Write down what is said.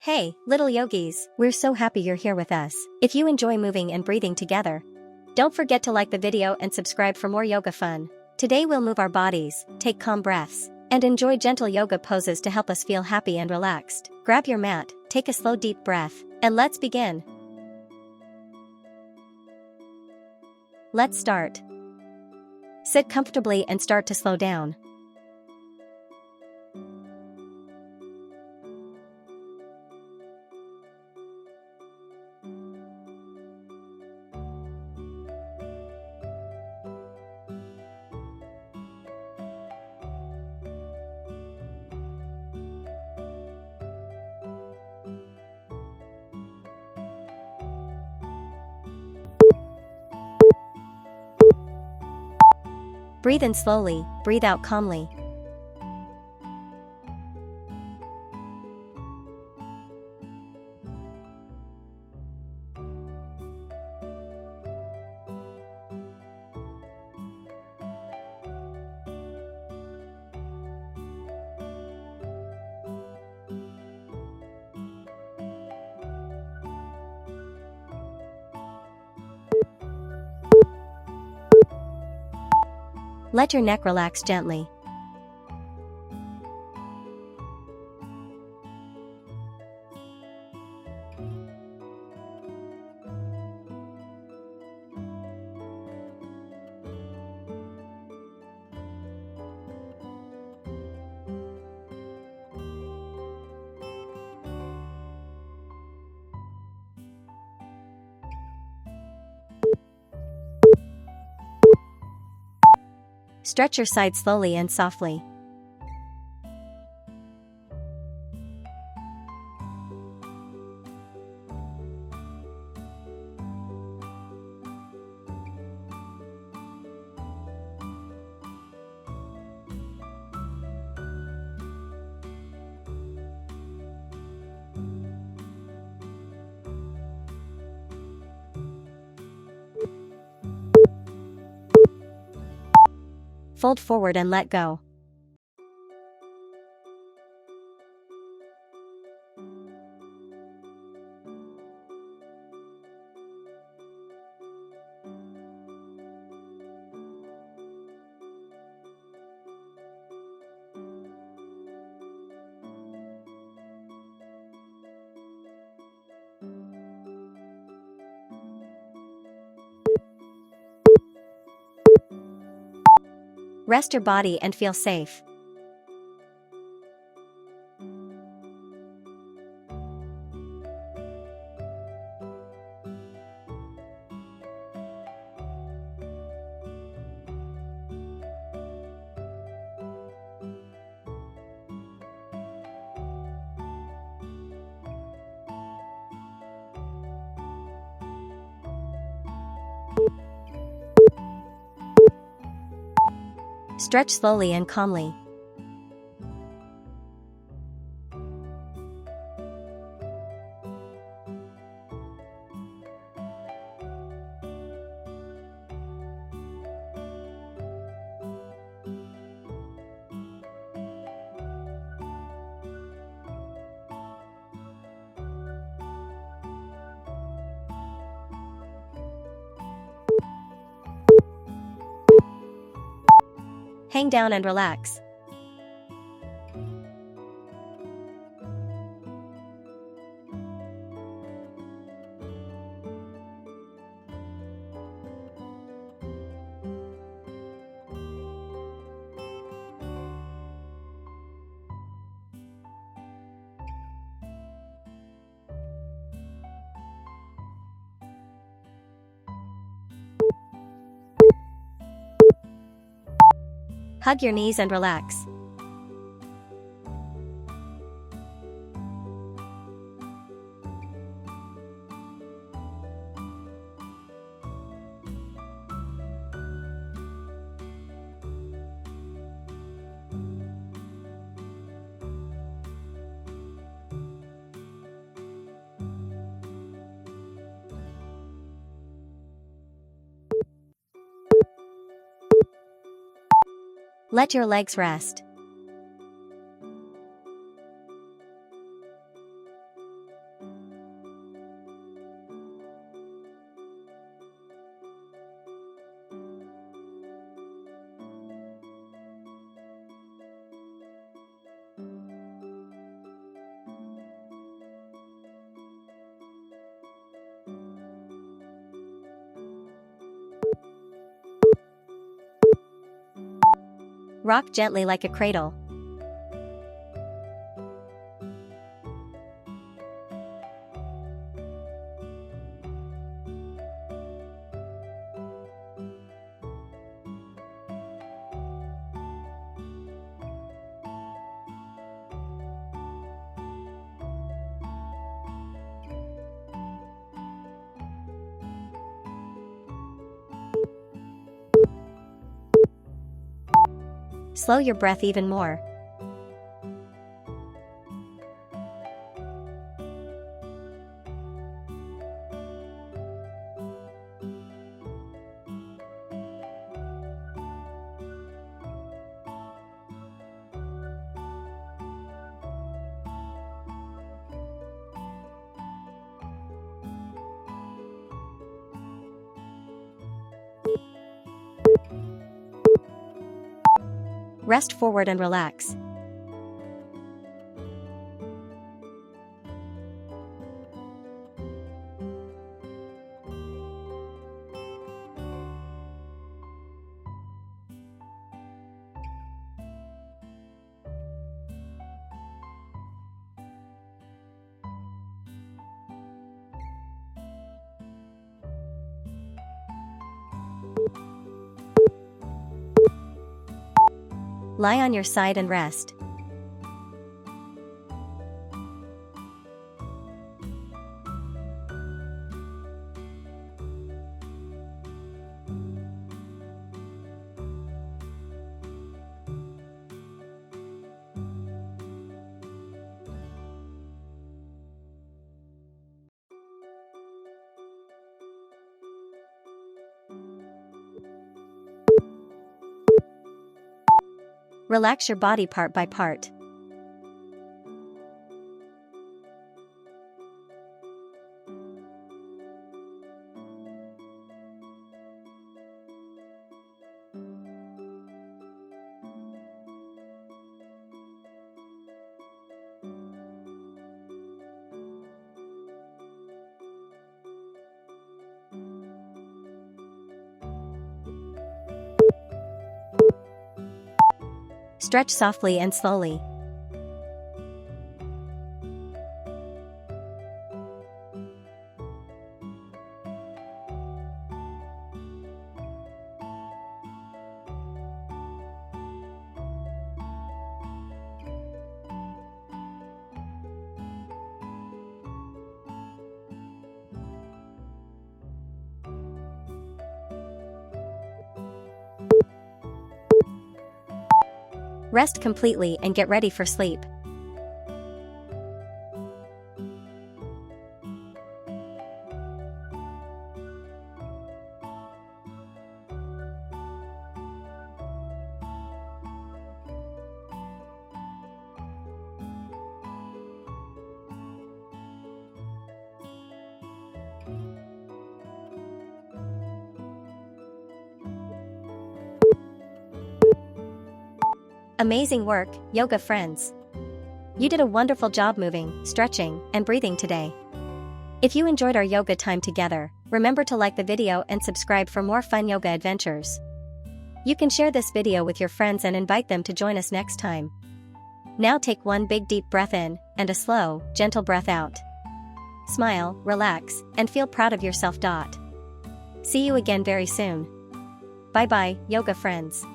Hey, little yogis, we're so happy you're here with us. If you enjoy moving and breathing together, don't forget to like the video and subscribe for more yoga fun. Today we'll move our bodies, take calm breaths, and enjoy gentle yoga poses to help us feel happy and relaxed. Grab your mat, take a slow deep breath, and let's begin. Let's start. Sit comfortably and start to slow down. Breathe in slowly, breathe out calmly. Let your neck relax gently. Stretch your sides slowly and softly. Fold forward and let go. Rest your body and feel safe. Stretch slowly and calmly. Hang down and relax. Hug your knees and relax. Let your legs rest. Rock gently like a cradle. Slow your breath even more. Rest forward and relax. Lie on your side and rest. Relax your body part by part. Stretch softly and slowly. Rest completely and get ready for sleep. Amazing work, yoga friends! You did a wonderful job moving, stretching, and breathing today. If you enjoyed our yoga time together, remember to like the video and subscribe for more fun yoga adventures. You can share this video with your friends and invite them to join us next time. Now take one big deep breath in, and a slow, gentle breath out. Smile, relax, and feel proud of yourself. See you again very soon. Bye bye, yoga friends.